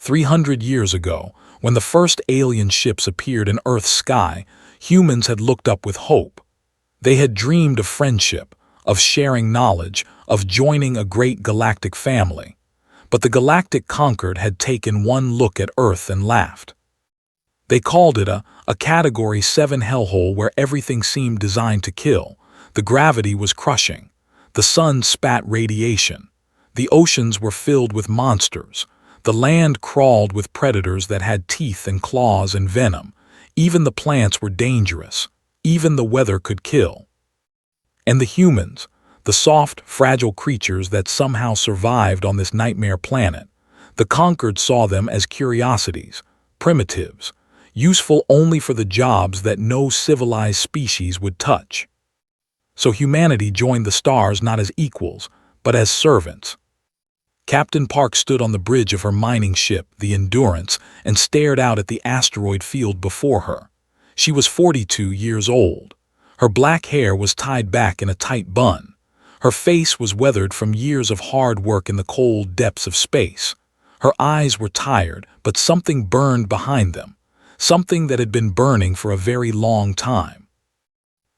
300 years ago, when the first alien ships appeared in Earth's sky, humans had looked up with hope. They had dreamed of friendship, of sharing knowledge, of joining a great galactic family. But the galactic conquered had taken one look at Earth and laughed. They called it a Category 7 hellhole where everything seemed designed to kill. The gravity was crushing. The sun spat radiation. The oceans were filled with monsters. The land crawled with predators that had teeth and claws and venom. Even the plants were dangerous. Even the weather could kill. And the humans, the soft, fragile creatures that somehow survived on this nightmare planet, the conquered saw them as curiosities, primitives, useful only for the jobs that no civilized species would touch. So humanity joined the stars not as equals, but as servants. Captain Park stood on the bridge of her mining ship, the Endurance, and stared out at the asteroid field before her. She was 42 years old. Her black hair was tied back in a tight bun. Her face was weathered from years of hard work in the cold depths of space. Her eyes were tired, but something burned behind them, something that had been burning for a very long time.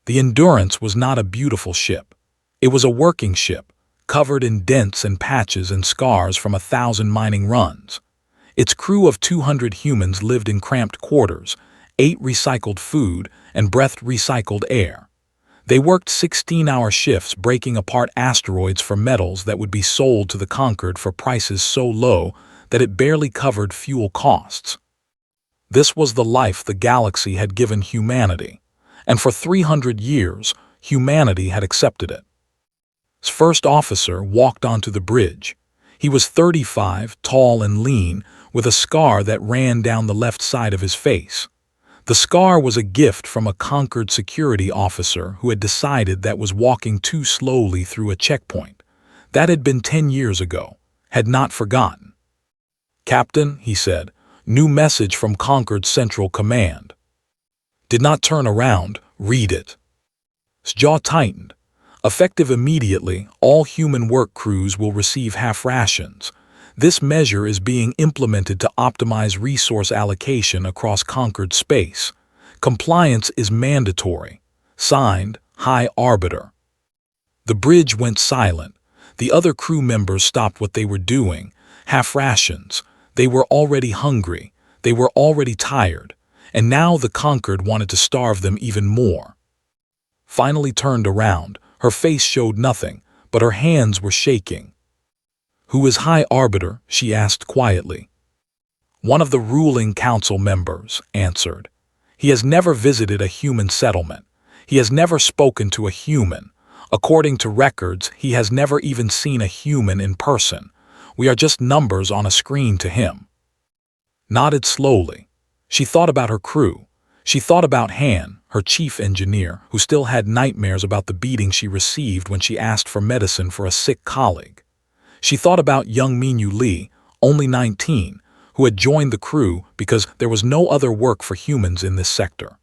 The Endurance was not a beautiful ship. It was a working ship, covered in dents and patches and scars from 1,000 mining runs. Its crew of 200 humans lived in cramped quarters, ate recycled food, and breathed recycled air. They worked 16-hour shifts breaking apart asteroids for metals that would be sold to the conquered for prices so low that it barely covered fuel costs. This was the life the galaxy had given humanity, and for 300 years, humanity had accepted it. Its first officer walked onto the bridge. He was 35, tall and lean, with a scar that ran down the left side of his face. The scar was a gift from a conquered security officer who had decided that was walking too slowly through a checkpoint. That had been 10 years ago, had not forgotten. "Captain," he said, "new message from Conquered Central Command." Did not turn around, read it. His jaw tightened. Effective immediately, all human work crews will receive half rations. This measure is being implemented to optimize resource allocation across conquered space. Compliance is mandatory. Signed, High Arbiter. The bridge went silent. The other crew members stopped what they were doing. Half rations. They were already hungry. They were already tired. And now the conquered wanted to starve them even more. Finally turned around. Her face showed nothing, but her hands were shaking. "Who is High Arbiter?" she asked quietly. "One of the ruling council members," answered. "He has never visited a human settlement. He has never spoken to a human. According to records, he has never even seen a human in person. We are just numbers on a screen to him." Nodded slowly. She thought about her crew. She thought about Han, her chief engineer, who still had nightmares about the beating she received when she asked for medicine for a sick colleague. She thought about young Minyu Li, only 19, who had joined the crew because there was no other work for humans in this sector.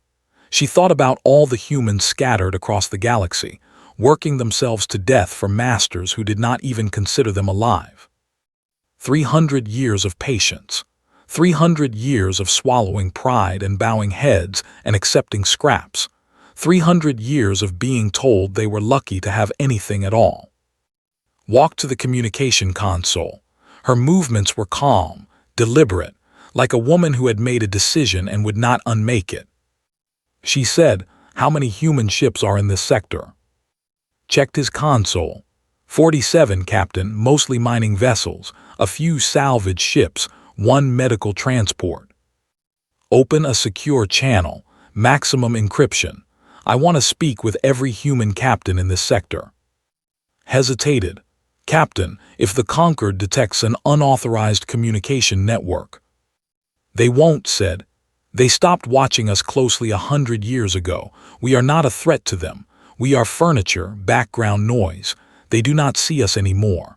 She thought about all the humans scattered across the galaxy, working themselves to death for masters who did not even consider them alive. 300 years of patience. 300 years of swallowing pride and bowing heads and accepting scraps. 300 years of being told they were lucky to have anything at all. Walked to the communication console. Her movements were calm, deliberate, like a woman who had made a decision and would not unmake it. She said, "How many human ships are in this sector?" Checked his console. 47, Captain, mostly mining vessels, a few salvage ships, one medical transport. Open a secure channel, maximum encryption. I want to speak with every human captain in this sector. Hesitated. "Captain, if the Conquered detects an unauthorized communication network." "They won't," said. "They stopped watching us closely 100 years ago. We are not a threat to them. We are furniture, background noise. They do not see us anymore."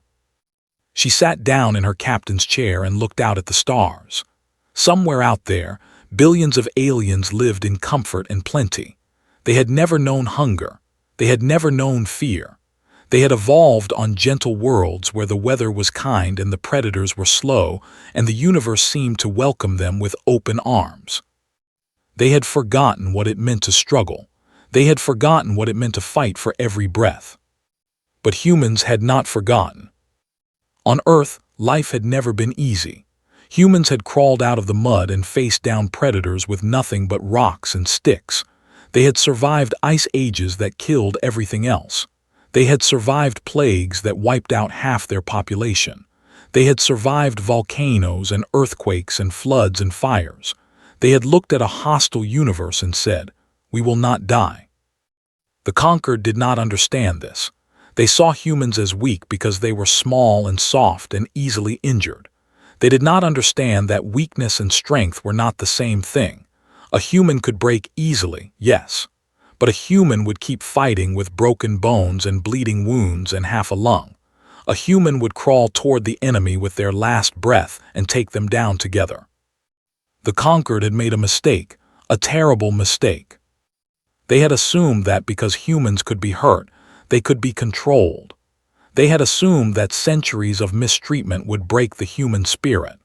She sat down in her captain's chair and looked out at the stars. Somewhere out there, billions of aliens lived in comfort and plenty. They had never known hunger. They had never known fear. They had evolved on gentle worlds where the weather was kind and the predators were slow, and the universe seemed to welcome them with open arms. They had forgotten what it meant to struggle. They had forgotten what it meant to fight for every breath. But humans had not forgotten. On Earth, life had never been easy. Humans had crawled out of the mud and faced down predators with nothing but rocks and sticks. They had survived ice ages that killed everything else. They had survived plagues that wiped out half their population. They had survived volcanoes and earthquakes and floods and fires. They had looked at a hostile universe and said, "We will not die." The conquered did not understand this. They saw humans as weak because they were small and soft and easily injured. They did not understand that weakness and strength were not the same thing. A human could break easily, yes, but a human would keep fighting with broken bones and bleeding wounds and half a lung. A human would crawl toward the enemy with their last breath and take them down together. The conquered had made a mistake, a terrible mistake. They had assumed that because humans could be hurt, they could be controlled. They had assumed that centuries of mistreatment would break the human spirit.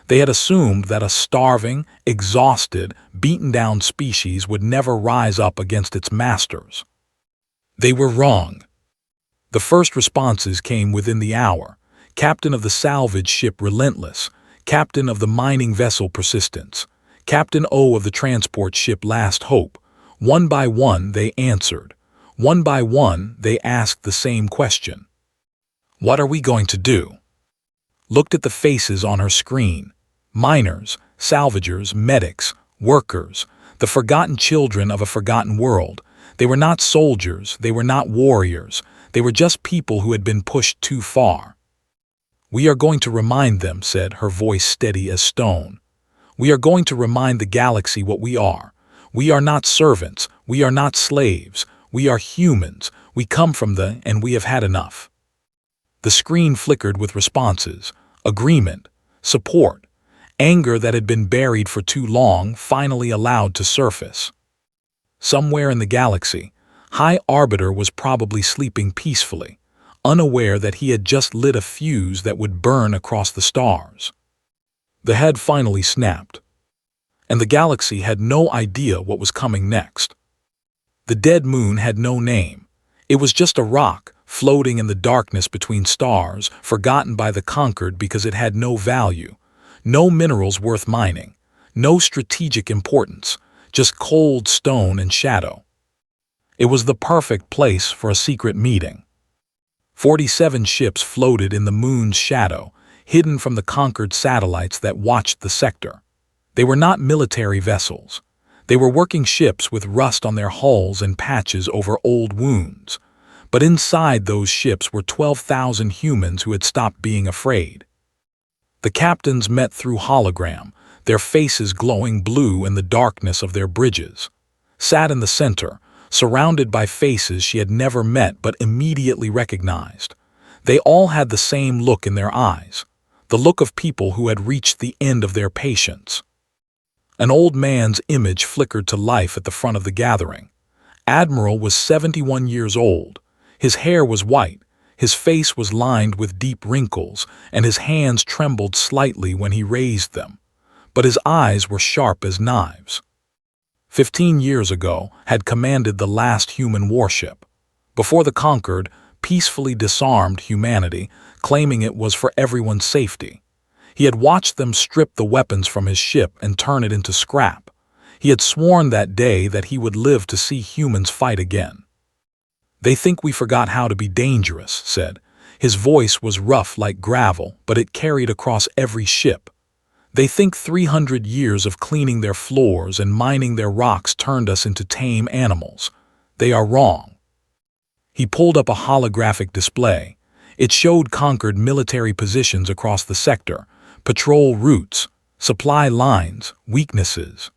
They had assumed that a starving, exhausted, beaten-down species would never rise up against its masters. They were wrong. The first responses came within the hour. Captain of the salvage ship Relentless, Captain of the mining vessel Persistence, Captain O of the transport ship Last Hope. One by one they answered. One by one they asked the same question. "What are we going to do?" Looked at the faces on her screen. Miners, salvagers, medics, workers, the forgotten children of a forgotten world. They were not soldiers, they were not warriors, they were just people who had been pushed too far. "We are going to remind them," said, her voice steady as stone. "We are going to remind the galaxy what we are. We are not servants, we are not slaves, we are humans, we come from and we have had enough." The screen flickered with responses, agreement, support, anger that had been buried for too long finally allowed to surface. Somewhere in the galaxy, High Arbiter was probably sleeping peacefully, unaware that he had just lit a fuse that would burn across the stars. The head finally snapped, and the galaxy had no idea what was coming next. The dead moon had no name. It was just a rock, floating in the darkness between stars, forgotten by the conquered because it had no value, no minerals worth mining, no strategic importance, just cold stone and shadow. It was the perfect place for a secret meeting. 47 ships floated in the moon's shadow, hidden from the conquered satellites that watched the sector. They were not military vessels. They were working ships with rust on their hulls and patches over old wounds. But inside those ships were 12,000 humans who had stopped being afraid. The captains met through hologram, their faces glowing blue in the darkness of their bridges. Sat in the center, surrounded by faces she had never met but immediately recognized. They all had the same look in their eyes, the look of people who had reached the end of their patience. An old man's image flickered to life at the front of the gathering. Admiral was 71 years old. His hair was white, his face was lined with deep wrinkles, and his hands trembled slightly when he raised them. But his eyes were sharp as knives. 15 years ago, had commanded the last human warship. Before the conquered, peacefully disarmed humanity, claiming it was for everyone's safety. He had watched them strip the weapons from his ship and turn it into scrap. He had sworn that day that he would live to see humans fight again. "They think we forgot how to be dangerous," said. His voice was rough like gravel, but it carried across every ship. "They think 300 years of cleaning their floors and mining their rocks turned us into tame animals. They are wrong." He pulled up a holographic display. It showed conquered military positions across the sector, patrol routes, supply lines, weaknesses.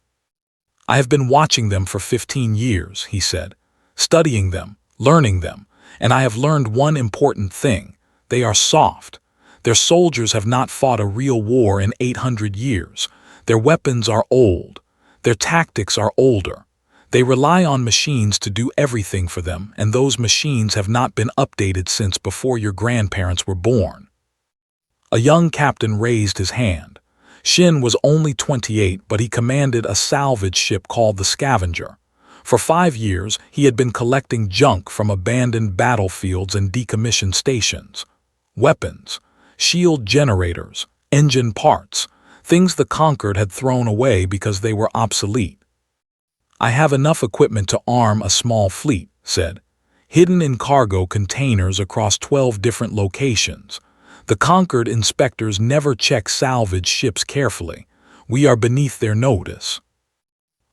"I have been watching them for 15 years, he said, "studying them, learning them, and I have learned one important thing. They are soft. Their soldiers have not fought a real war in 800 years. Their weapons are old. Their tactics are older. They rely on machines to do everything for them, and those machines have not been updated since before your grandparents were born. A young captain raised his hand. Shin was only 28, but he commanded a salvage ship called the Scavenger. For 5 years, he had been collecting junk from abandoned battlefields and decommissioned stations. Weapons, shield generators, engine parts, things the conquered had thrown away because they were obsolete. "I have enough equipment to arm a small fleet," said, hidden in cargo containers across 12 different locations. The conquered inspectors never check salvage ships carefully. We are beneath their notice.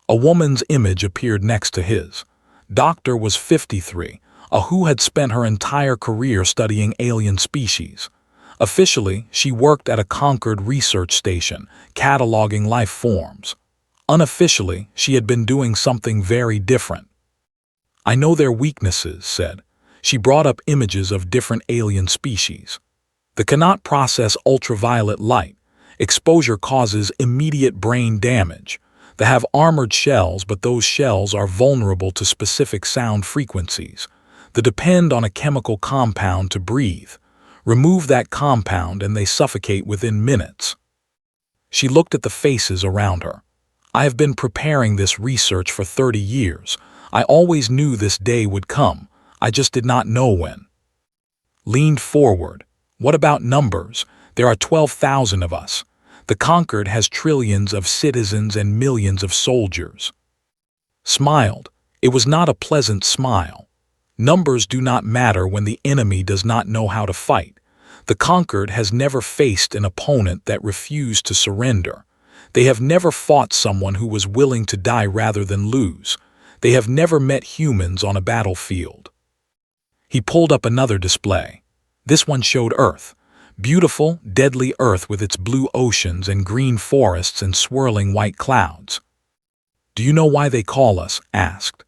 A woman's image appeared next to his. Doctor was 53, who had spent her entire career studying alien species. Officially, she worked at a conquered research station, cataloging life forms. Unofficially, she had been doing something very different. "I know their weaknesses," said. She brought up images of different alien species. "They cannot process ultraviolet light. Exposure causes immediate brain damage. They have armored shells, but those shells are vulnerable to specific sound frequencies. They depend on a chemical compound to breathe. Remove that compound and they suffocate within minutes." She looked at the faces around her. "I have been preparing this research for 30 years. I always knew this day would come. I just did not know when." Leaned forward. "What about numbers? There are 12,000 of us. The conquered has trillions of citizens and millions of soldiers." Smiled. It was not a pleasant smile. Numbers do not matter when the enemy does not know how to fight. The conquered has never faced an opponent that refused to surrender. They have never fought someone who was willing to die rather than lose. They have never met humans on a battlefield. He pulled up another display. This one showed Earth. Beautiful, deadly Earth with its blue oceans and green forests and swirling white clouds. "Do you know why they call us?" asked.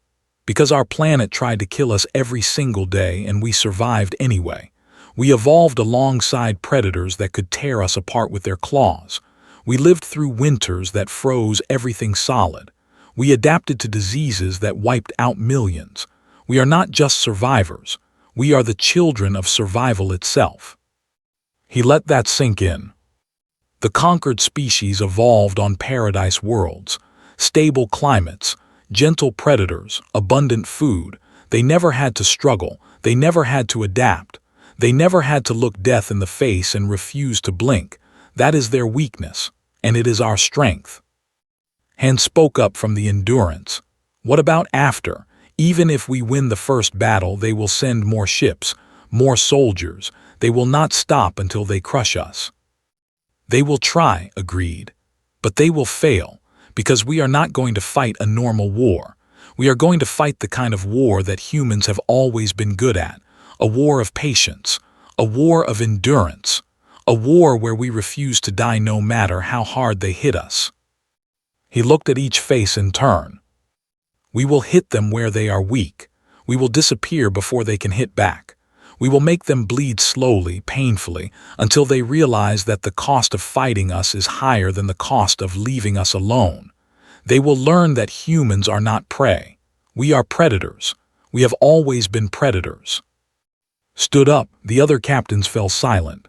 "Because our planet tried to kill us every single day and we survived anyway. We evolved alongside predators that could tear us apart with their claws. We lived through winters that froze everything solid. We adapted to diseases that wiped out millions. We are not just survivors. We are the children of survival itself." He let that sink in. The conquered species evolved on paradise worlds, stable climates, gentle predators, abundant food. They never had to struggle. They never had to adapt. They never had to look death in the face and refuse to blink. That is their weakness, and it is our strength. Hand spoke up from the endurance. "What about after? Even if we win the first battle, they will send more ships, more soldiers. They will not stop until they crush us." "They will try," agreed. "But they will fail, because we are not going to fight a normal war. We are going to fight the kind of war that humans have always been good at, a war of patience, a war of endurance, a war where we refuse to die no matter how hard they hit us." He looked at each face in turn. "We will hit them where they are weak. We will disappear before they can hit back. We will make them bleed slowly, painfully, until they realize that the cost of fighting us is higher than the cost of leaving us alone. They will learn that humans are not prey. We are predators. We have always been predators." Stood up, the other captains fell silent.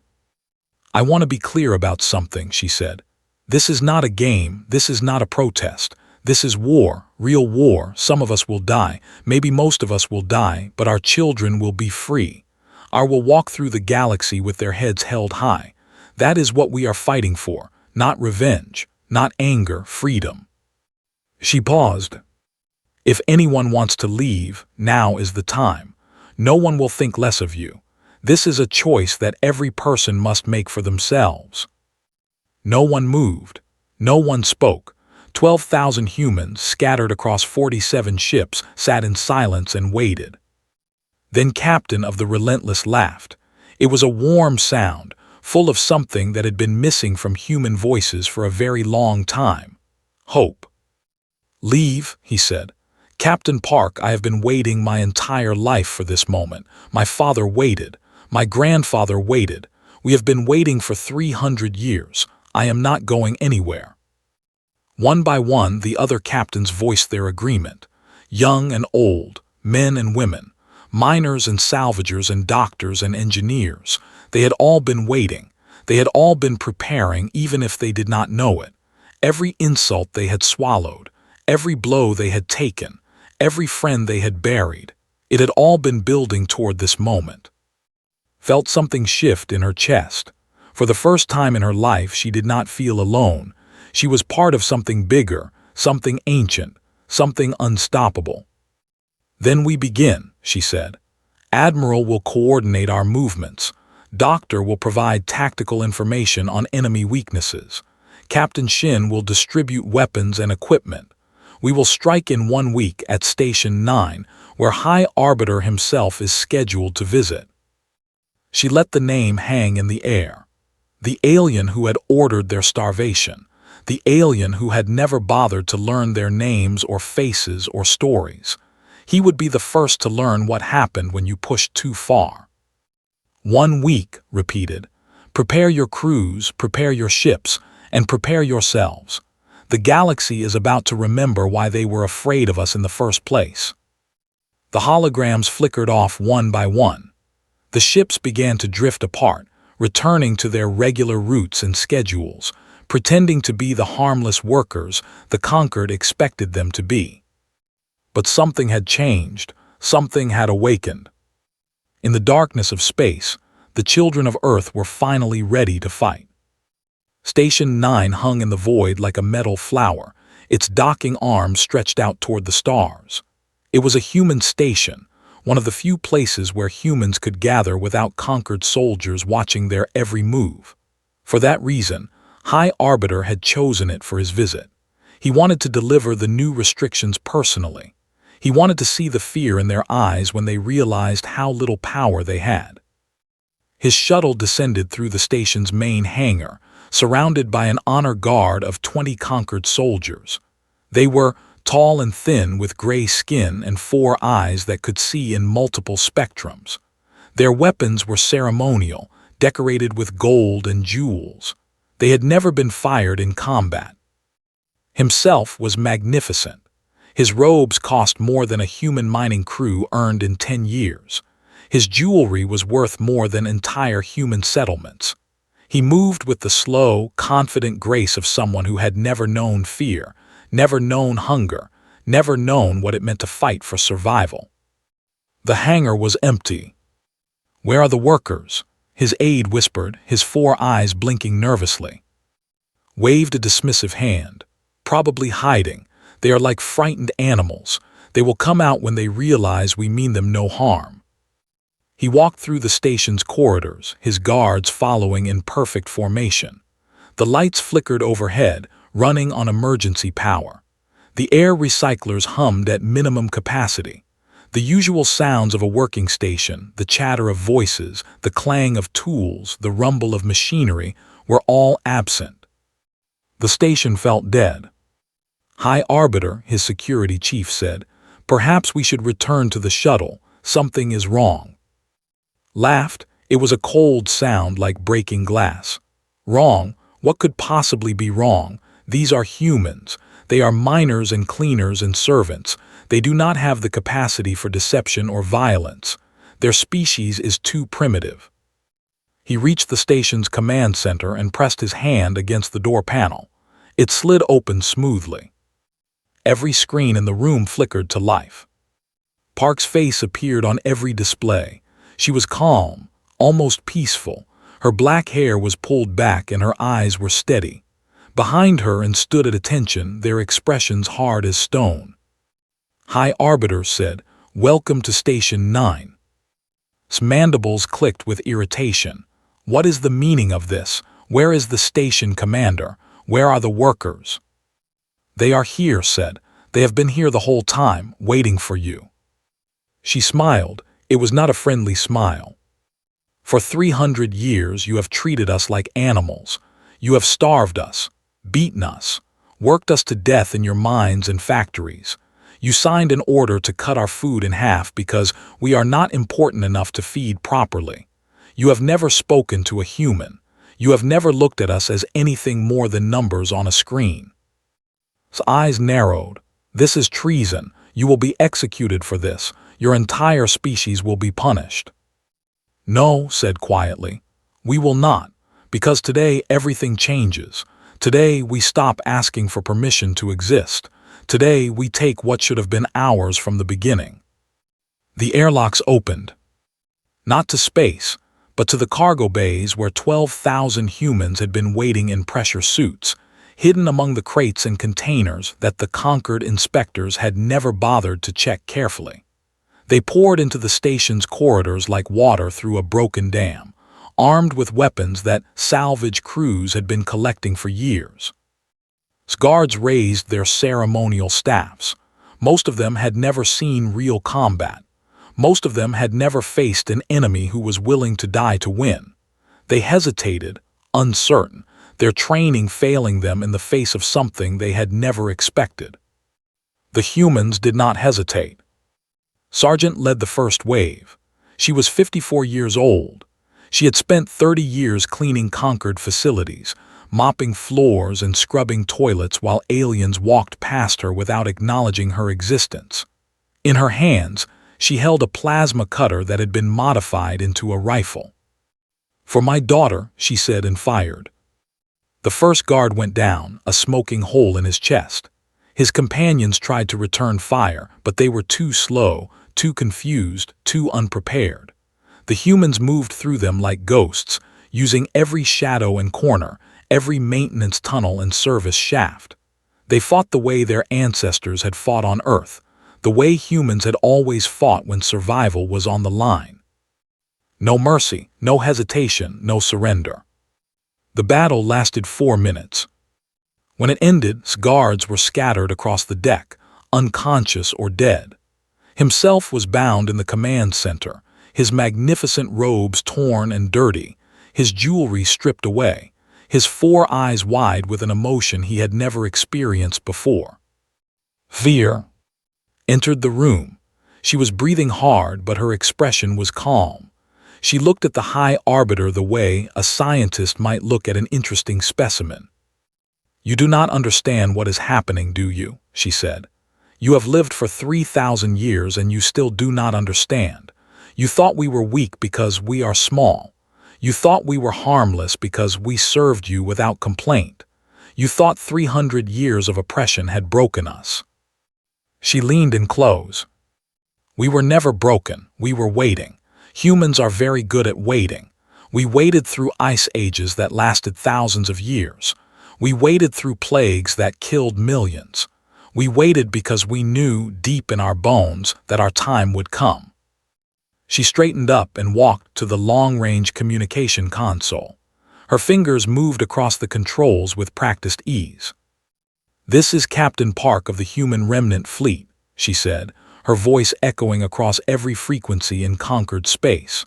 "I want to be clear about something," she said. "This is not a game. This is not a protest. This is war, real war. Some of us will die. Maybe most of us will die, but our children will be free. Our will walk through the galaxy with their heads held high. That is what we are fighting for, not revenge, not anger, freedom." She paused. "If anyone wants to leave, now is the time. No one will think less of you. This is a choice that every person must make for themselves." No one moved. No one spoke. 12,000 humans, scattered across 47 ships, sat in silence and waited. Then Captain of the Relentless laughed. It was a warm sound, full of something that had been missing from human voices for a very long time. Hope. "Leave," he said. "Captain Park, I have been waiting my entire life for this moment. My father waited. My grandfather waited. We have been waiting for 300 years. I am not going anywhere." One by one, the other captains voiced their agreement. young and old, men and women, miners and salvagers and doctors and engineers. They had all been waiting. They had all been preparing, even if they did not know it. Every insult they had swallowed, every blow they had taken, every friend they had buried, it had all been building toward this moment. Felt something shift in her chest. For the first time in her life, she did not feel alone. She was part of something bigger, something ancient, something unstoppable. "Then we begin," she said. "Admiral will coordinate our movements. Doctor will provide tactical information on enemy weaknesses. Captain Shin will distribute weapons and equipment. We will strike in 1 week at Station 9, where High Arbiter himself is scheduled to visit." She let the name hang in the air. The alien who had ordered their starvation. The alien who had never bothered to learn their names or faces or stories. He would be the first to learn what happened when you pushed too far. 1 week, repeated. Prepare your crews, prepare your ships, and prepare yourselves. The galaxy is about to remember why they were afraid of us in the first place. The holograms flickered off one by one. The ships began to drift apart, returning to their regular routes and schedules, pretending to be the harmless workers the conquered expected them to be. But something had changed, something had awakened. In the darkness of space, the children of Earth were finally ready to fight. Station 9 hung in the void like a metal flower, its docking arms stretched out toward the stars. It was a human station, one of the few places where humans could gather without conquered soldiers watching their every move. For that reason, High Arbiter had chosen it for his visit. He wanted to deliver the new restrictions personally. He wanted to see the fear in their eyes when they realized how little power they had. His shuttle descended through the station's main hangar, surrounded by an honor guard of 20 conquered soldiers. They were tall and thin with gray skin and 4 eyes that could see in multiple spectrums. Their weapons were ceremonial, decorated with gold and jewels. They had never been fired in combat. Himself was magnificent. His robes cost more than a human mining crew earned in 10 years. His jewelry was worth more than entire human settlements. He moved with the slow, confident grace of someone who had never known fear, never known hunger, never known what it meant to fight for survival. The hangar was empty. "Where are the workers?" his aide whispered, his 4 eyes blinking nervously. Waved a dismissive hand. "Probably hiding. They are like frightened animals. They will come out when they realize we mean them no harm." He walked through the station's corridors, his guards following in perfect formation. The lights flickered overhead, running on emergency power. The air recyclers hummed at minimum capacity. The usual sounds of a working station, the chatter of voices, the clang of tools, the rumble of machinery, were all absent. The station felt dead. "High Arbiter," his security chief said, "perhaps we should return to the shuttle. Something is wrong." Laughed. It was a cold sound like breaking glass. "Wrong? What could possibly be wrong? These are humans. They are miners and cleaners and servants. They do not have the capacity for deception or violence. Their species is too primitive." He reached the station's command center and pressed his hand against the door panel. It slid open smoothly. Every screen in the room flickered to life. Park's face appeared on every display. She was calm, almost peaceful. Her black hair was pulled back and her eyes were steady. Behind her and stood at attention, their expressions hard as stone. High Arbiter said, "Welcome to Station 9. His mandibles clicked with irritation. "What is the meaning of this? Where is the station commander? Where are the workers?" "They are here," said. "They have been here the whole time, waiting for you." She smiled. It was not a friendly smile. "For 300 years you have treated us like animals. You have starved us, beaten us, worked us to death in your mines and factories. You signed an order to cut our food in half because we are not important enough to feed properly. You have never spoken to a human. You have never looked at us as anything more than numbers on a screen." His eyes narrowed. "This is treason. You will be executed for this. Your entire species will be punished." "No," said quietly. "We will not, because today everything changes. Today we stop asking for permission to exist. Today we take what should have been ours from the beginning." The airlocks opened. Not to space, but to the cargo bays where 12,000 humans had been waiting in pressure suits, hidden among the crates and containers that the conquered inspectors had never bothered to check carefully. They poured into the station's corridors like water through a broken dam, armed with weapons that salvage crews had been collecting for years. Guards raised their ceremonial staffs. Most of them had never seen real combat. Most of them had never faced an enemy who was willing to die to win. They hesitated, uncertain, their training failing them in the face of something they had never expected. The humans did not hesitate. Sergeant led the first wave. She was 54 years old. She had spent 30 years cleaning conquered facilities, mopping floors and scrubbing toilets while aliens walked past her without acknowledging her existence. In her hands, she held a plasma cutter that had been modified into a rifle. "For my daughter," she said and fired. The first guard went down, a smoking hole in his chest. His companions tried to return fire, but they were too slow, too confused, too unprepared. The humans moved through them like ghosts, using every shadow and corner, every maintenance tunnel and service shaft. They fought the way their ancestors had fought on Earth, the way humans had always fought when survival was on the line. No mercy, no hesitation, no surrender. The battle lasted 4 minutes. When it ended, guards were scattered across the deck, unconscious or dead. Himself was bound in the command center, his magnificent robes torn and dirty, his jewelry stripped away, his 4 eyes wide with an emotion he had never experienced before. Fear entered the room. She was breathing hard, but her expression was calm. She looked at the High Arbiter the way a scientist might look at an interesting specimen. "You do not understand what is happening, do you?" she said. "You have lived for 3,000 years and you still do not understand. You thought we were weak because we are small. You thought we were harmless because we served you without complaint. You thought 300 years of oppression had broken us." She leaned in close. "We were never broken, we were waiting. Humans are very good at waiting. We waited through ice ages that lasted thousands of years. We waited through plagues that killed millions. We waited because we knew deep in our bones that our time would come." She straightened up and walked to the long-range communication console. Her fingers moved across the controls with practiced ease. "This is Captain Park of the Human Remnant Fleet," she said, her voice echoing across every frequency in conquered space.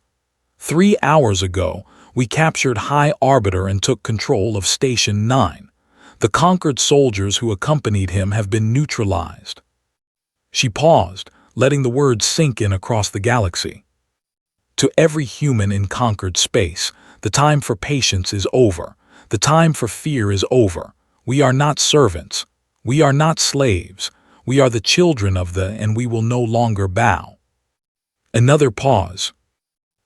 3 hours ago, we captured High Arbiter and took control of Station 9. The conquered soldiers who accompanied him have been neutralized." She paused, letting the words sink in across the galaxy. "To every human in conquered space, the time for patience is over. The time for fear is over. We are not servants. We are not slaves. We are the children of the, and we will no longer bow." Another pause.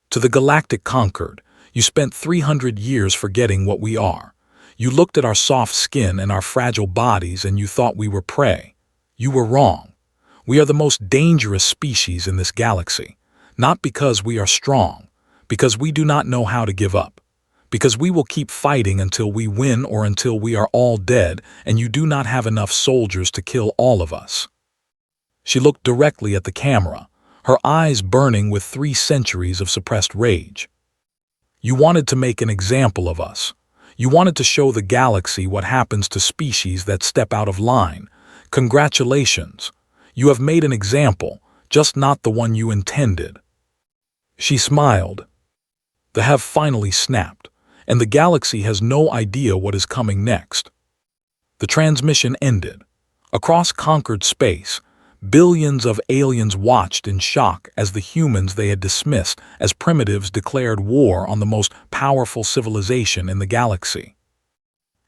"To the galactic conquered, you spent 300 years forgetting what we are. You looked at our soft skin and our fragile bodies and you thought we were prey. You were wrong. We are the most dangerous species in this galaxy, not because we are strong, because we do not know how to give up, because we will keep fighting until we win or until we are all dead and you do not have enough soldiers to kill all of us." She looked directly at the camera, her eyes burning with 3 centuries of suppressed rage. "You wanted to make an example of us. You wanted to show the galaxy what happens to species that step out of line. Congratulations. You have made an example, just not the one you intended." She smiled. "The have finally snapped, and the galaxy has no idea what is coming next." The transmission ended. Across conquered space, billions of aliens watched in shock as the humans they had dismissed as primitives declared war on the most powerful civilization in the galaxy.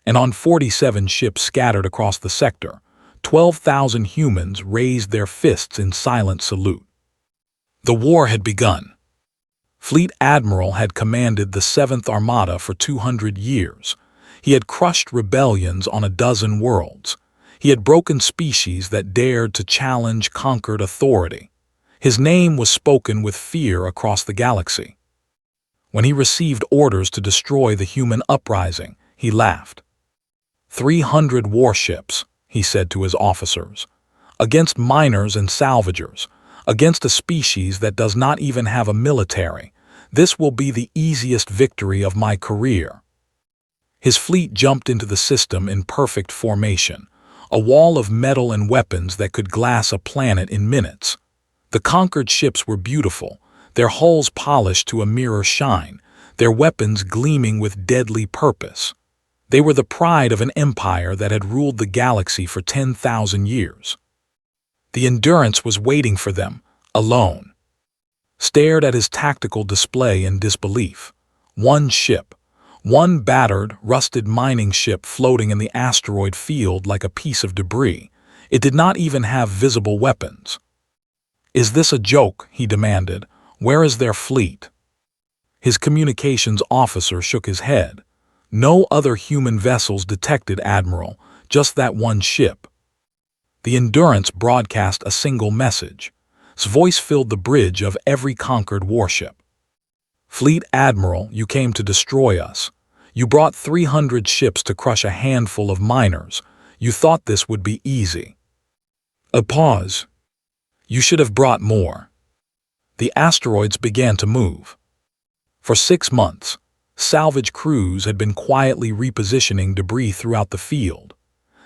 And on 47 ships scattered across the sector, 12,000 humans raised their fists in silent salute. The war had begun. Fleet Admiral had commanded the 7th Armada for 200 years. He had crushed rebellions on a dozen worlds. He had broken species that dared to challenge conquered authority. His name was spoken with fear across the galaxy. When he received orders to destroy the human uprising, he laughed. 300 warships, he said to his officers, against miners and salvagers, against a species that does not even have a military. This will be the easiest victory of my career. His fleet jumped into the system in perfect formation, a wall of metal and weapons that could glass a planet in minutes. The conquered ships were beautiful, their hulls polished to a mirror shine, their weapons gleaming with deadly purpose. They were the pride of an empire that had ruled the galaxy for 10,000 years. The Endurance was waiting for them, alone. Stared at his tactical display in disbelief. One ship, one battered, rusted mining ship floating in the asteroid field like a piece of debris. It did not even have visible weapons. "Is this a joke?" he demanded. "Where is their fleet?" His communications officer shook his head. "No other human vessels detected, Admiral, just that one ship." The Endurance broadcast a single message. Its voice filled the bridge of every conquered warship. "Fleet Admiral, you came to destroy us. You brought 300 ships to crush a handful of miners. You thought this would be easy." A pause. "You should have brought more." The asteroids began to move. For 6 months, salvage crews had been quietly repositioning debris throughout the field.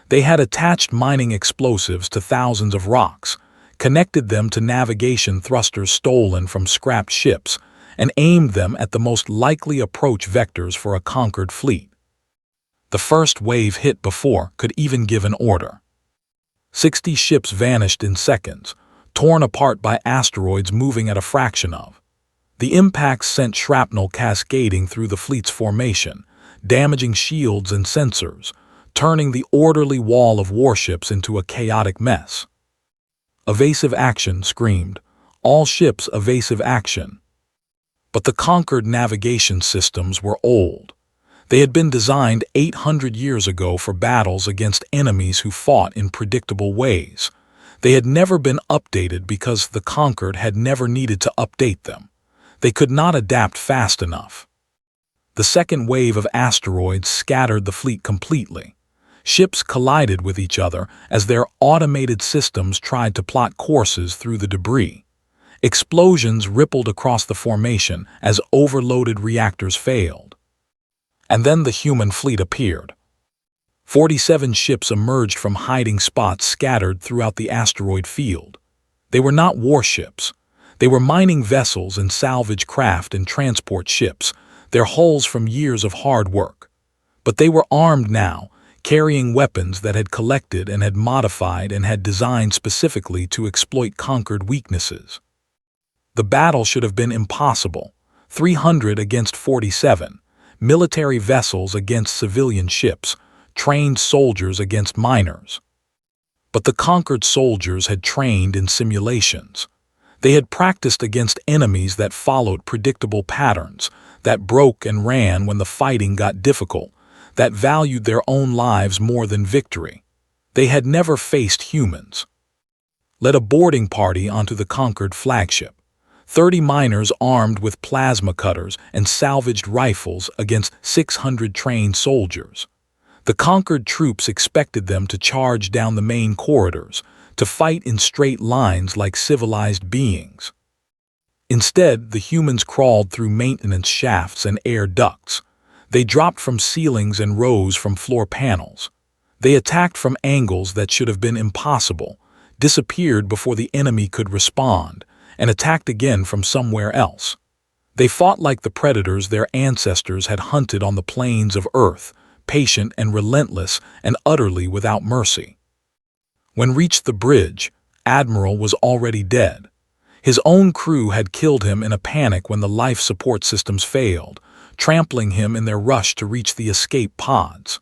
They had attached mining explosives to thousands of rocks, connected them to navigation thrusters stolen from scrapped ships, and aimed them at the most likely approach vectors for a conquered fleet. The first wave hit before could even give an order. 60 ships vanished in seconds, torn apart by asteroids moving at a fraction of. The impacts sent shrapnel cascading through the fleet's formation, damaging shields and sensors, turning the orderly wall of warships into a chaotic mess. "Evasive action," screamed. "All ships evasive action." But the conquered navigation systems were old. They had been designed 800 years ago for battles against enemies who fought in predictable ways. They had never been updated because the conquered had never needed to update them. They could not adapt fast enough. The second wave of asteroids scattered the fleet completely. Ships collided with each other as their automated systems tried to plot courses through the debris. Explosions rippled across the formation as overloaded reactors failed. And then the human fleet appeared. 47 ships emerged from hiding spots scattered throughout the asteroid field. They were not warships. They were mining vessels and salvage craft and transport ships, their hulls from years of hard work. But they were armed now, carrying weapons that had collected and had modified and had designed specifically to exploit conquered weaknesses. The battle should have been impossible. 300 against 47, military vessels against civilian ships, trained soldiers against miners. But the conquered soldiers had trained in simulations. They had practiced against enemies that followed predictable patterns, that broke and ran when the fighting got difficult, that valued their own lives more than victory. They had never faced humans. Led a boarding party onto the conquered flagship. 30 miners armed with plasma cutters and salvaged rifles against 600 trained soldiers. The conquered troops expected them to charge down the main corridors, to fight in straight lines like civilized beings. Instead, the humans crawled through maintenance shafts and air ducts. They dropped from ceilings and rose from floor panels. They attacked from angles that should have been impossible, disappeared before the enemy could respond, and attacked again from somewhere else. They fought like the predators their ancestors had hunted on the plains of Earth, patient and relentless and utterly without mercy. When reached the bridge, Admiral was already dead. His own crew had killed him in a panic when the life support systems failed, trampling him in their rush to reach the escape pods.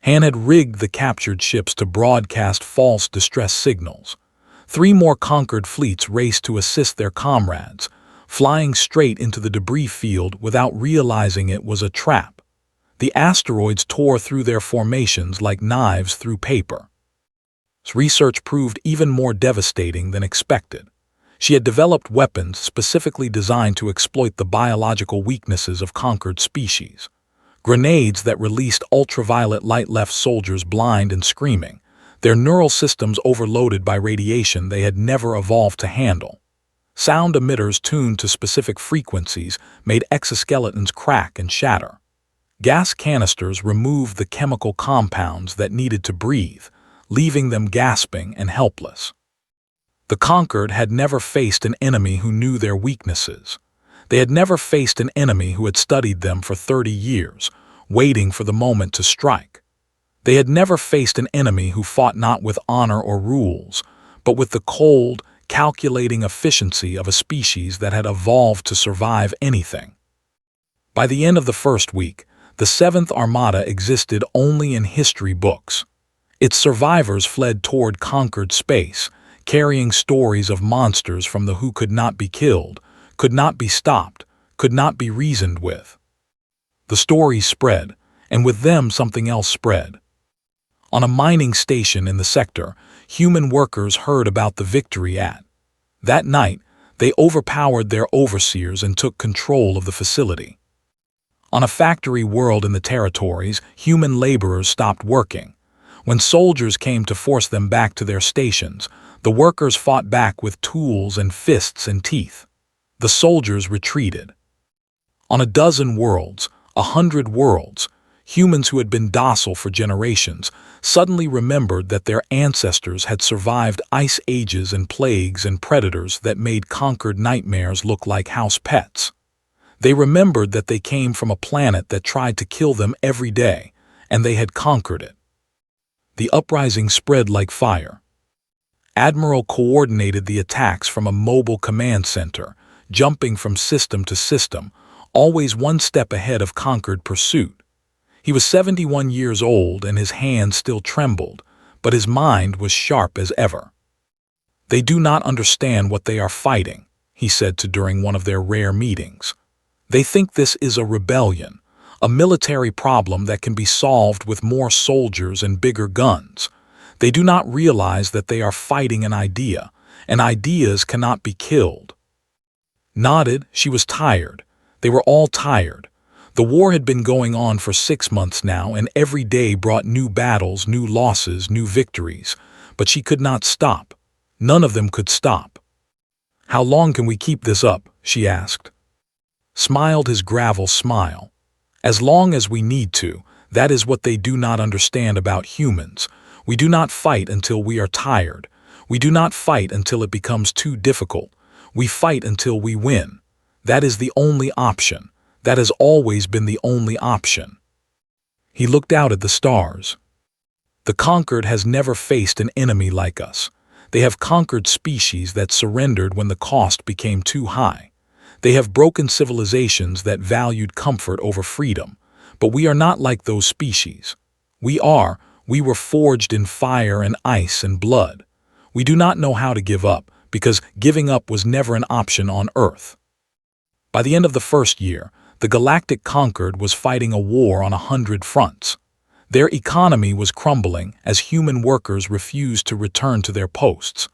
Han had rigged the captured ships to broadcast false distress signals. 3 more conquered fleets raced to assist their comrades, flying straight into the debris field without realizing it was a trap. The asteroids tore through their formations like knives through paper. Research proved even more devastating than expected. She had developed weapons specifically designed to exploit the biological weaknesses of conquered species. Grenades that released ultraviolet light left soldiers blind and screaming, their neural systems overloaded by radiation they had never evolved to handle. Sound emitters tuned to specific frequencies made exoskeletons crack and shatter. Gas canisters removed the chemical compounds that needed to breathe, leaving them gasping and helpless. The conquered had never faced an enemy who knew their weaknesses. They had never faced an enemy who had studied them for 30 years, waiting for the moment to strike. They had never faced an enemy who fought not with honor or rules, but with the cold, calculating efficiency of a species that had evolved to survive anything. By the end of the first week, the 7th Armada existed only in history books. Its survivors fled toward conquered space, carrying stories of monsters from the who could not be killed, could not be stopped, could not be reasoned with. The stories spread, and with them something else spread. On a mining station in the sector, human workers heard about the victory at. That night, they overpowered their overseers and took control of the facility. On a factory world in the territories, human laborers stopped working. When soldiers came to force them back to their stations, the workers fought back with tools and fists and teeth. The soldiers retreated. On a dozen worlds, 100 worlds, humans who had been docile for generations suddenly remembered that their ancestors had survived ice ages and plagues and predators that made conquered nightmares look like house pets. They remembered that they came from a planet that tried to kill them every day, and they had conquered it. The uprising spread like fire. Admiral coordinated the attacks from a mobile command center, jumping from system to system, always one step ahead of conquered pursuit. He was 71 years old and his hands still trembled, but his mind was sharp as ever. "They do not understand what they are fighting," he said during one of their rare meetings. "They think this is a rebellion, a military problem that can be solved with more soldiers and bigger guns. They do not realize that they are fighting an idea, and ideas cannot be killed." Nodded, she was tired. They were all tired. The war had been going on for 6 months now, and every day brought new battles, new losses, new victories. But she could not stop. None of them could stop. "How long can we keep this up?" she asked. Smiled his gravel smile. "As long as we need to. That is what they do not understand about humans. We do not fight until we are tired. We do not fight until it becomes too difficult. We fight until we win. That is the only option. That has always been the only option." He looked out at the stars. "The conquered has never faced an enemy like us. They have conquered species that surrendered when the cost became too high. They have broken civilizations that valued comfort over freedom. But we are not like those species. We were forged in fire and ice and blood. We do not know how to give up, because giving up was never an option on Earth." By the end of the first year, the Galactic Conquered was fighting a war on 100 fronts. Their economy was crumbling as human workers refused to return to their posts.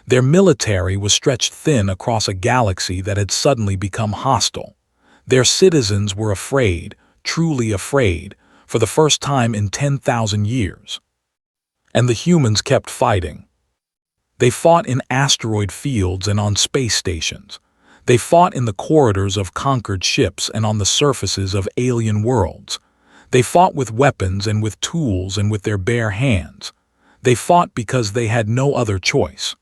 Their military was stretched thin across a galaxy that had suddenly become hostile. Their citizens were afraid, truly afraid, for the first time in 10,000 years. And the humans kept fighting. They fought in asteroid fields and on space stations. They fought in the corridors of conquered ships and on the surfaces of alien worlds. They fought with weapons and with tools and with their bare hands. They fought because they had no other choice.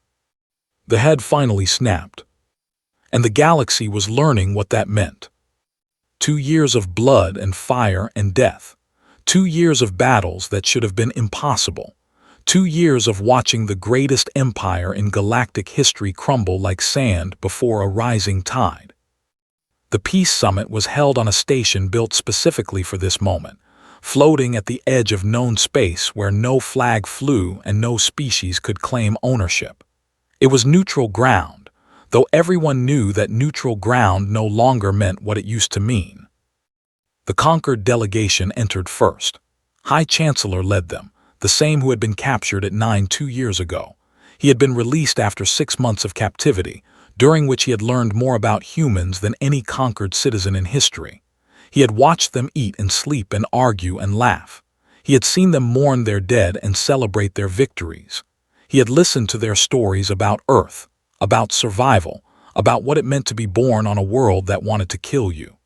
The head finally snapped. And the galaxy was learning what that meant. 2 years of blood and fire and death. 2 years of battles that should have been impossible. 2 years of watching the greatest empire in galactic history crumble like sand before a rising tide. The Peace Summit was held on a station built specifically for this moment, floating at the edge of known space where no flag flew and no species could claim ownership. It was neutral ground, though everyone knew that neutral ground no longer meant what it used to mean. The conquered delegation entered first. High Chancellor led them, the same who had been captured at 9 2 years ago. He had been released after 6 months of captivity, during which he had learned more about humans than any conquered citizen in history. He had watched them eat and sleep and argue and laugh. He had seen them mourn their dead and celebrate their victories. He had listened to their stories about Earth, about survival, about what it meant to be born on a world that wanted to kill you.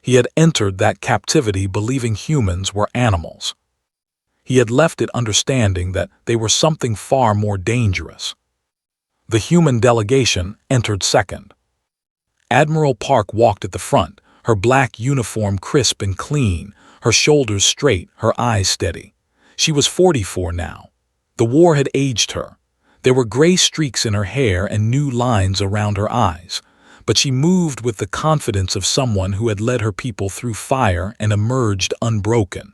He had entered that captivity believing humans were animals. He had left it understanding that they were something far more dangerous. The human delegation entered second. Admiral Park walked at the front, her black uniform crisp and clean, her shoulders straight, her eyes steady. She was 44 now. The war had aged her. There were gray streaks in her hair and new lines around her eyes, but she moved with the confidence of someone who had led her people through fire and emerged unbroken.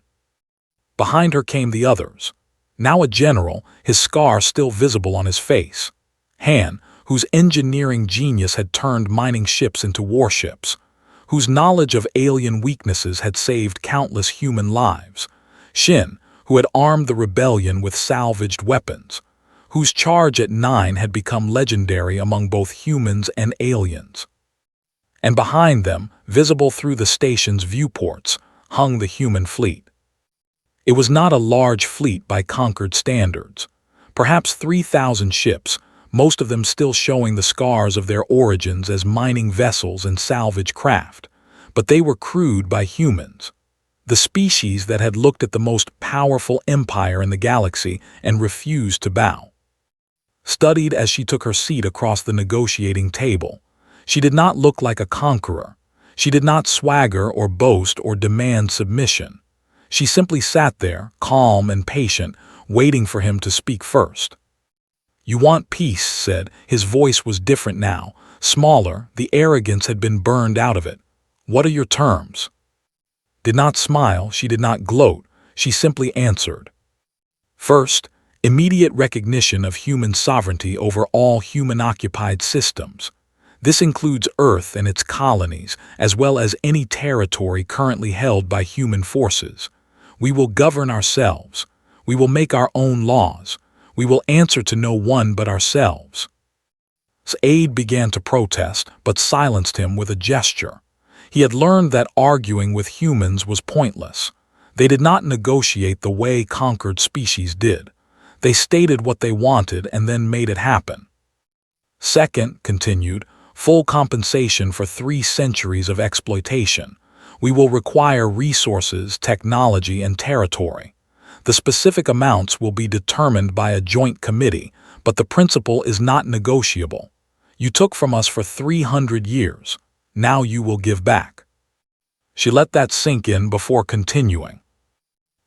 Behind her came the others. Now a general, his scar still visible on his face. Han, whose engineering genius had turned mining ships into warships, whose knowledge of alien weaknesses had saved countless human lives. Shin, who had armed the rebellion with salvaged weapons, whose charge at 9 had become legendary among both humans and aliens. And behind them, visible through the station's viewports, hung the human fleet. It was not a large fleet by conquered standards. Perhaps 3,000 ships, most of them still showing the scars of their origins as mining vessels and salvage craft, but they were crewed by humans, the species that had looked at the most powerful empire in the galaxy and refused to bow. Studied as she took her seat across the negotiating table, she did not look like a conqueror. She did not swagger or boast or demand submission. She simply sat there, calm and patient, waiting for him to speak first. "You want peace," said. His voice was different now, smaller, the arrogance had been burned out of it. "What are your terms?" Did not smile, she did not gloat, she simply answered. "First, immediate recognition of human sovereignty over all human-occupied systems. This includes Earth and its colonies, as well as any territory currently held by human forces. We will govern ourselves. We will make our own laws. We will answer to no one but ourselves." Said began to protest, but silenced him with a gesture. He had learned that arguing with humans was pointless. They did not negotiate the way conquered species did. They stated what they wanted and then made it happen. "Second," continued, "full compensation for 3 centuries of exploitation. We will require resources, technology, and territory. The specific amounts will be determined by a joint committee, but the principle is not negotiable. You took from us for 300 years. Now you will give back." She let that sink in before continuing.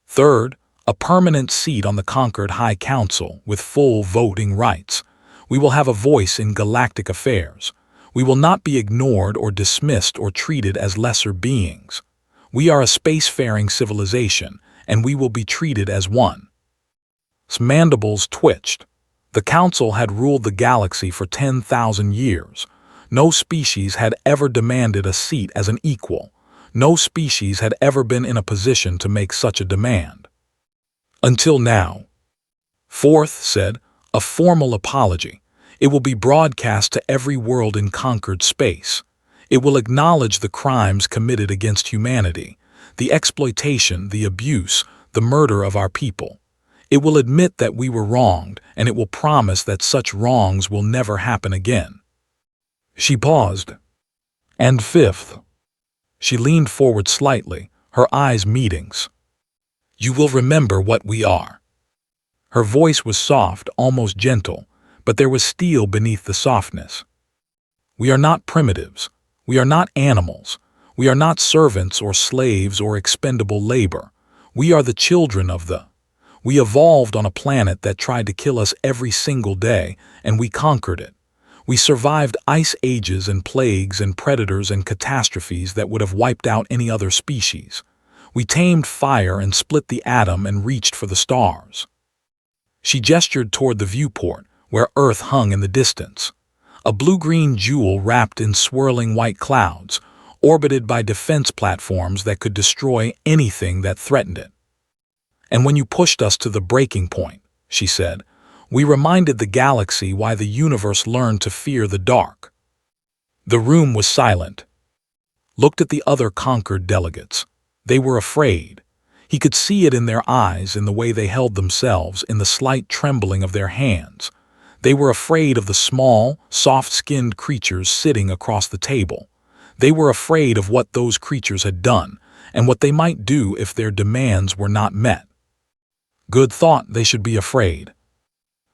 "Third, a permanent seat on the conquered High Council with full voting rights. We will have a voice in galactic affairs. We will not be ignored or dismissed or treated as lesser beings. We are a spacefaring civilization, and we will be treated as one." His mandibles twitched. The Council had ruled the galaxy for 10,000 years. No species had ever demanded a seat as an equal. No species had ever been in a position to make such a demand. Until now. "Fourth," said, "a formal apology. It will be broadcast to every world in conquered space. It will acknowledge the crimes committed against humanity, the exploitation, the abuse, the murder of our people. It will admit that we were wronged, and it will promise that such wrongs will never happen again." She paused. "And fifth." She leaned forward slightly, her eyes meetings. "You will remember what we are." Her voice was soft, almost gentle, but there was steel beneath the softness. "We are not primitives. We are not animals. We are not servants or slaves or expendable labor. We are the children of the. We evolved on a planet that tried to kill us every single day, and we conquered it. We survived ice ages and plagues and predators and catastrophes that would have wiped out any other species. We tamed fire and split the atom and reached for the stars." She gestured toward the viewport, where Earth hung in the distance. A blue-green jewel wrapped in swirling white clouds, orbited by defense platforms that could destroy anything that threatened it. "And when you pushed us to the breaking point," she said, "we reminded the galaxy why the universe learned to fear the dark." The room was silent. Looked at the other conquered delegates. They were afraid. He could see it in their eyes, in the way they held themselves, in the slight trembling of their hands. They were afraid of the small, soft-skinned creatures sitting across the table. They were afraid of what those creatures had done, and what they might do if their demands were not met. "Good thought, they should be afraid."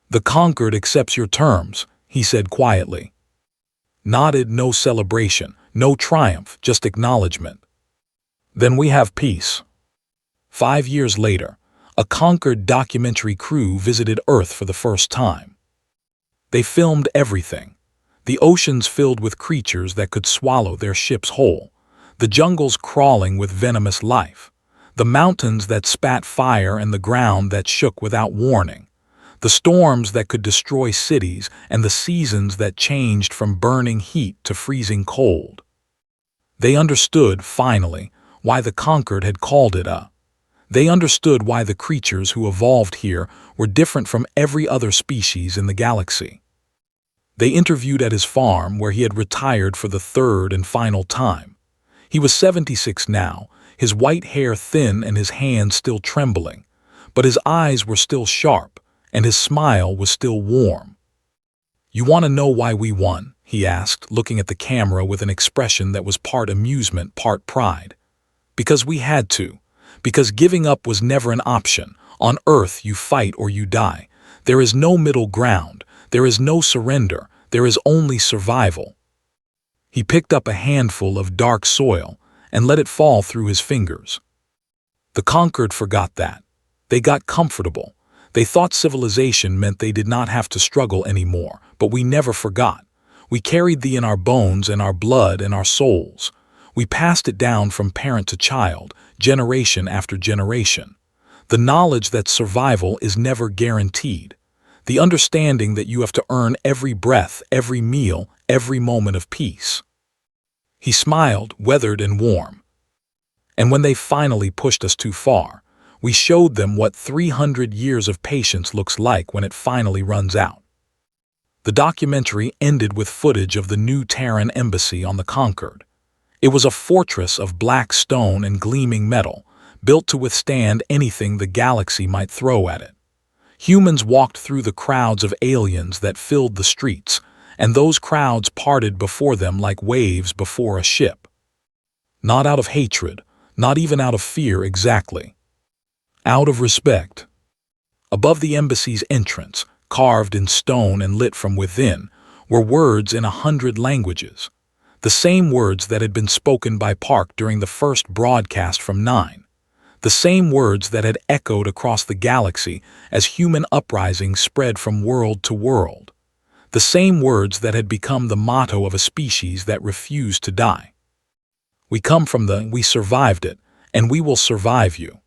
"The conquered accepts your terms," he said quietly. Nodded, no celebration, no triumph, just acknowledgement. "Then we have peace." 5 years later, a conquered documentary crew visited Earth for the first time. They filmed everything. The oceans filled with creatures that could swallow their ships whole. The jungles crawling with venomous life. The mountains that spat fire and the ground that shook without warning. The storms that could destroy cities and the seasons that changed from burning heat to freezing cold. They understood, finally, why the conquered had called it a. They understood why the creatures who evolved here were different from every other species in the galaxy. They interviewed at his farm, where he had retired for the third and final time. He was 76 now, his white hair thin and his hands still trembling, but his eyes were still sharp, and his smile was still warm. "You want to know why we won?" he asked, looking at the camera with an expression that was part amusement, part pride. "Because we had to. Because giving up was never an option. On Earth, you fight or you die. There is no middle ground. There is no surrender. There is only survival." He picked up a handful of dark soil and let it fall through his fingers. The conquered forgot that. They got comfortable. They thought civilization meant they did not have to struggle anymore, but we never forgot. We carried in our bones and our blood and our souls. We passed it down from parent to child, generation after generation. The knowledge that survival is never guaranteed. The understanding that you have to earn every breath, every meal, every moment of peace. He smiled, weathered and warm. "And when they finally pushed us too far, we showed them what 300 years of patience looks like when it finally runs out." The documentary ended with footage of the new Terran embassy on the Concord. It was a fortress of black stone and gleaming metal, built to withstand anything the galaxy might throw at it. Humans walked through the crowds of aliens that filled the streets, and those crowds parted before them like waves before a ship. Not out of hatred, not even out of fear exactly. Out of respect. Above the embassy's entrance, carved in stone and lit from within, were words in 100 languages. The same words that had been spoken by Park during the first broadcast from 9. The same words that had echoed across the galaxy as human uprisings spread from world to world. The same words that had become the motto of a species that refused to die. "We come from we survived it, and we will survive you."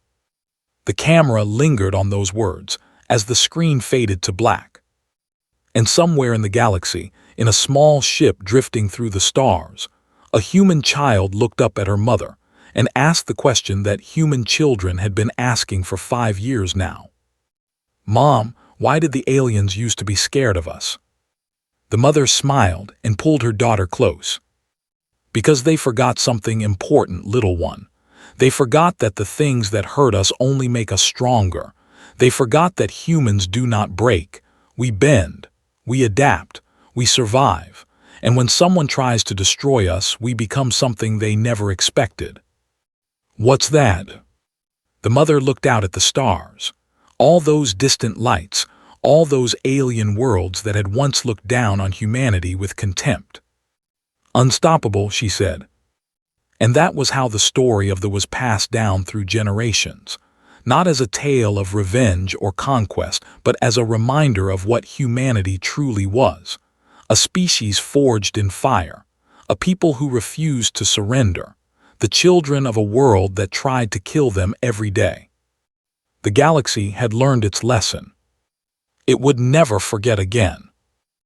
The camera lingered on those words as the screen faded to black. And somewhere in the galaxy, in a small ship drifting through the stars, a human child looked up at her mother and asked the question that human children had been asking for 5 years now. "Mom, why did the aliens used to be scared of us?" The mother smiled and pulled her daughter close. "Because they forgot something important, little one. They forgot that the things that hurt us only make us stronger. They forgot that humans do not break. We bend. We adapt. We survive. And when someone tries to destroy us, we become something they never expected." "What's that?" The mother looked out at the stars. All those distant lights, all those alien worlds that had once looked down on humanity with contempt. "Unstoppable," she said. And that was how the story of was passed down through generations. Not as a tale of revenge or conquest, but as a reminder of what humanity truly was. A species forged in fire. A people who refused to surrender. the children of a world that tried to kill them every day. The galaxy had learned its lesson. It would never forget again.